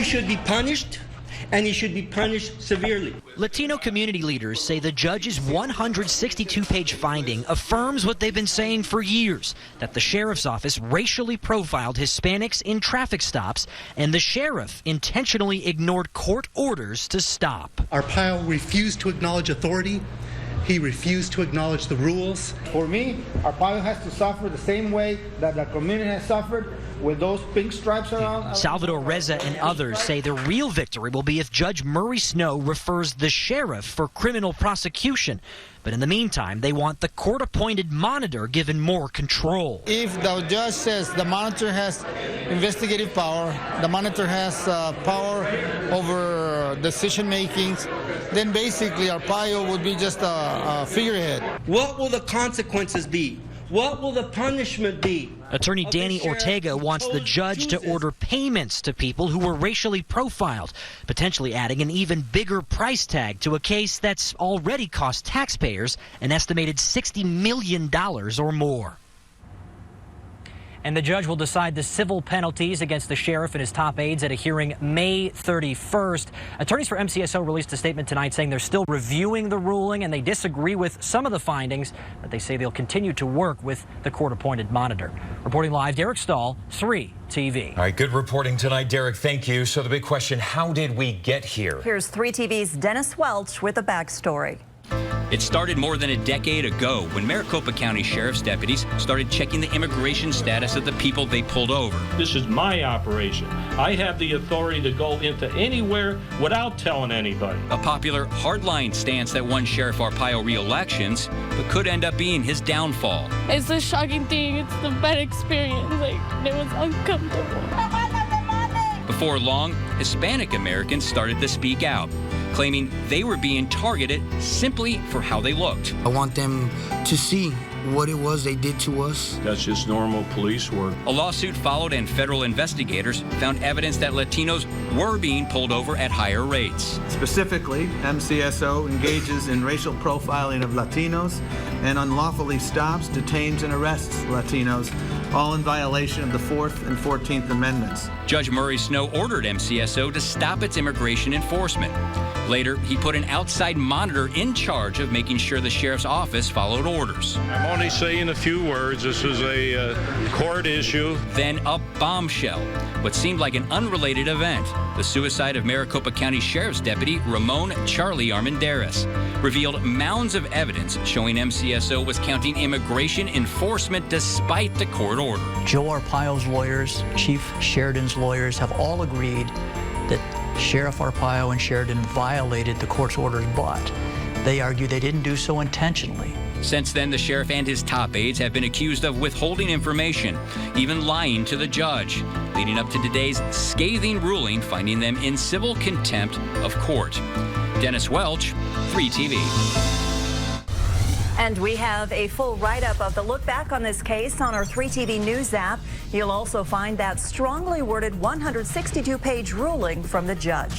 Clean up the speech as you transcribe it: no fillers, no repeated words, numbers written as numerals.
He should be punished, and he should be punished severely. Latino community leaders say the judge's 162-page finding affirms what they've been saying for years, that the sheriff's office racially profiled Hispanics in traffic stops, and the sheriff intentionally ignored court orders to stop. Arpaio refused to acknowledge authority. He refused to acknowledge the rules. For me, Arpaio has to suffer the same way that the community has suffered with those pink stripes around. Salvador Reza and others say the real victory will be if Judge Murray Snow refers the sheriff for criminal prosecution. But in the meantime, they want the court-appointed monitor given more control. If the judge says the monitor has investigative power, the monitor has power over decision-making, then basically Arpaio would be just a figurehead. What will the consequences be? What will the punishment be? Attorney Danny Ortega wants the judge to order payments to people who were racially profiled, potentially adding an even bigger price tag to a case that's already cost taxpayers an estimated $60 million or more. And the judge will decide the civil penalties against the sheriff and his top aides at a hearing May 31st. Attorneys for MCSO released a statement tonight saying they're still reviewing the ruling and they disagree with some of the findings, but they say they'll continue to work with the court-appointed monitor. Reporting live, Derek Stahl, 3 TV. All right, good reporting tonight, Derek. Thank you. So the big question, how did we get here? Here's 3 TV's Dennis Welch with a backstory. It started more than a decade ago when Maricopa County Sheriff's deputies started checking the immigration status of the people they pulled over. This is my operation. I have the authority to go into anywhere without telling anybody. A popular hardline stance that won Sheriff Arpaio re-elections, but could end up being his downfall. It's a shocking thing. It's a bad experience. It was uncomfortable. Before long, Hispanic Americans started to speak out, claiming they were being targeted simply for how they looked. I want them to see what it was they did to us. That's just normal police work. A lawsuit followed and federal investigators found evidence that Latinos were being pulled over at higher rates. Specifically, MCSO engages in racial profiling of Latinos and unlawfully stops, detains, and arrests Latinos, all in violation of the 4th and 14th Amendments. Judge Murray Snow ordered MCSO to stop its immigration enforcement. Later, he put an outside monitor in charge of making sure the sheriff's office followed orders. I'm only saying a few words. This is a court issue. Then a bombshell, what seemed like an unrelated event. The suicide of Maricopa County Sheriff's Deputy Ramon Charlie Armendariz revealed mounds of evidence showing MCSO was counting immigration enforcement despite the court order. Joe Arpaio's lawyers, Chief Sheridan's lawyers have all agreed that Sheriff Arpaio and Sheridan violated the court's orders, but they argue they didn't do so intentionally. Since then, the sheriff and his top aides have been accused of withholding information, even lying to the judge, leading up to today's scathing ruling finding them in civil contempt of court. Dennis Welch, 3 TV. And we have a full write-up of the look back on this case on our 3 TV News app. You'll also find that strongly worded 162-page ruling from the judge.